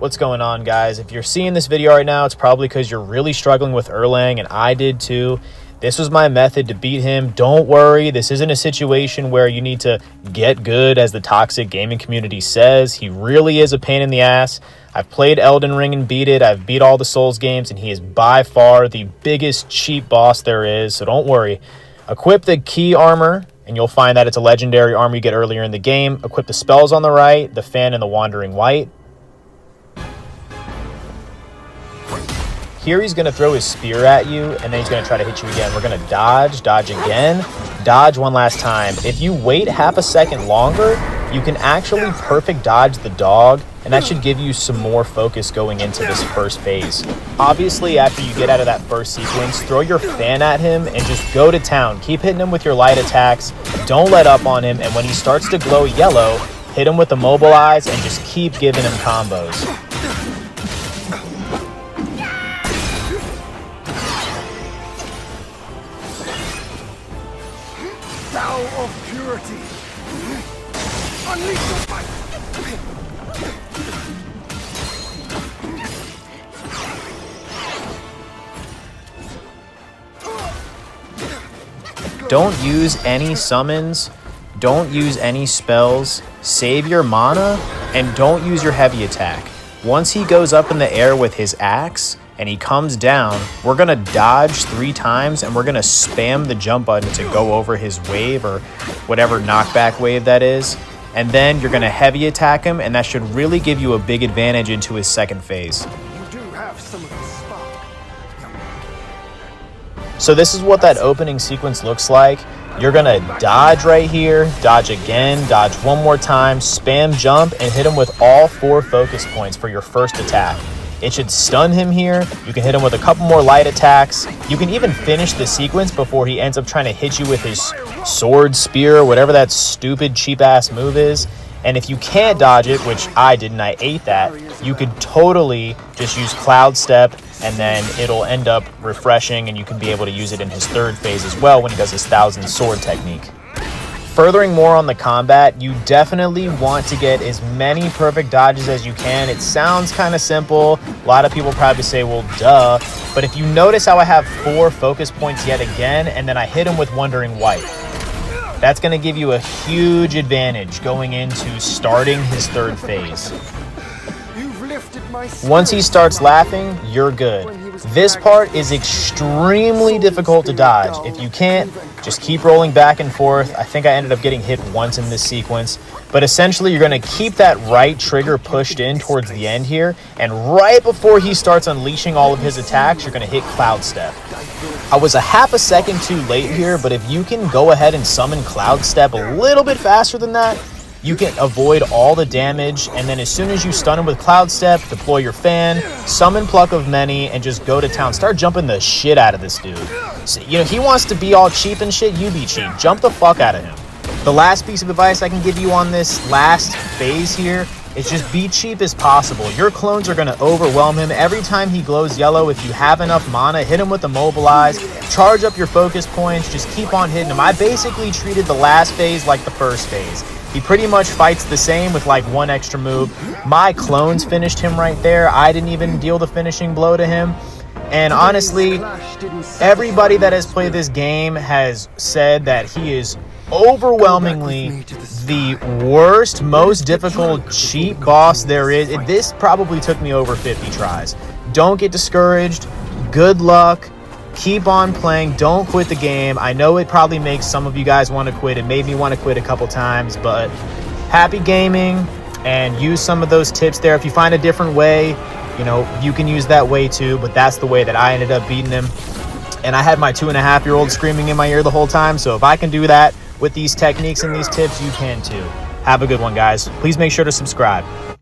What's going on, guys? If you're seeing this video right now, it's probably because you're really struggling with Erlang, and I did too. This was my method to beat him. Don't worry, this isn't a situation where you need to get good, as the toxic gaming community says. He really is a pain in the ass. I've played Elden Ring and beat it. I've beat all the Souls games, and he is by far the biggest cheap boss there is, so don't worry. Equip the key armor, and you'll find that it's a legendary armor you get earlier in the game. Equip the spells on the right, the fan, and the wandering white. Here he's going to throw his spear at you, and then he's going to try to hit you again. We're going to dodge again, dodge one last time. If you wait half a second longer, you can actually perfect dodge the dog, and that should give you some more focus going into this first phase. Obviously, after you get out of that first sequence, throw your fan at him and just go to town. Keep hitting him with your light attacks. Don't let up on him, and when he starts to glow yellow, hit him with the mobilize and just keep giving him combos. Thou of purity, unleash your fight. Don't use any summons, don't use any spells, save your mana, and don't use your heavy attack. Once he goes up in the air with his axe, and he comes down, we're gonna dodge 3 times and we're gonna spam the jump button to go over his wave or whatever knockback wave that is. And then you're gonna heavy attack him, and that should really give you a big advantage into his second phase. You do have some of the spark. So this is what that opening sequence looks like. You're gonna dodge right here, dodge again, dodge one more time, spam jump, and hit him with all 4 focus points for your first attack. It should stun him here. You can hit him with a couple more light attacks. You can even finish the sequence before he ends up trying to hit you with his sword, spear, whatever that stupid cheap-ass move is. And if you can't dodge it, which I didn't, I ate that, you could totally just use Cloud Step, and then it'll end up refreshing, and you can be able to use it in his third phase as well when he does his 1,000 sword technique. Furthering more on the combat, you definitely want to get as many perfect dodges as you can. It sounds kind of simple. A lot of people probably say, well, duh. But if you notice how I have 4 focus points yet again, and then I hit him with Wandering White, that's going to give you a huge advantage going into starting his third phase. Once he starts laughing, you're good. This part is extremely difficult to dodge. If you can't, just keep rolling back and forth. I think I ended up getting hit once in this sequence. But essentially, you're going to keep that right trigger pushed in towards the end here. And right before he starts unleashing all of his attacks, you're going to hit Cloud Step. I was a half a second too late here, but if you can go ahead and summon Cloud Step a little bit faster than that, you can avoid all the damage, and then as soon as you stun him with Cloud Step, deploy your fan, summon Pluck of Many, and just go to town. Start jumping the shit out of this dude. So, he wants to be all cheap and shit, you be cheap. Jump the fuck out of him. The last piece of advice I can give you on this last phase here is just be cheap as possible. Your clones are going to overwhelm him. Every time he glows yellow, if you have enough mana, hit him with the mobilize, charge up your focus points, just keep on hitting him. I basically treated the last phase like the first phase. He pretty much fights the same with like 1 extra move. My clones finished him right there. I didn't even deal the finishing blow to him. And honestly, everybody that has played this game has said that he is overwhelmingly the worst, most difficult, cheap boss there is. This probably took me over 50 tries. Don't get discouraged. Good luck. Keep on playing. Don't quit the game. I know it probably makes some of you guys want to quit. It made me want to quit a couple times, but happy gaming, and use some of those tips there. If you find a different way, you can use that way too, but that's the way that I ended up beating him. And I had my 2.5-year-old screaming in my ear the whole time, so if I can do that with these techniques and these tips, you can too. Have a good one, guys. Please make sure to subscribe.